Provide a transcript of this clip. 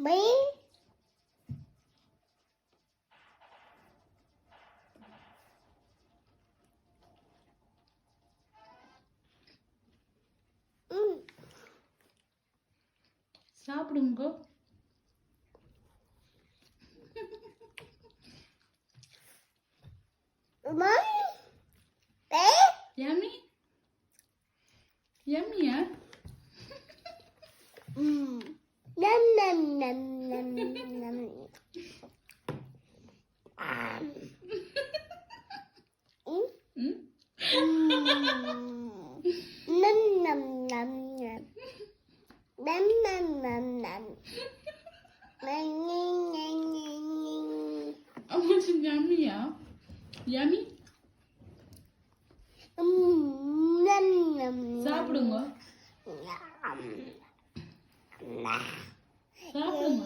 By சாப்பிடுங்க. Yummy? Yummy, huh? Nom nom nom nom nom. Nom nom nom nom. Nom nom nom nom. Oh, it's yummy, yeah. Yummy? Nom nom. சாப்பிடுங்க. சாப்பிடுங்க.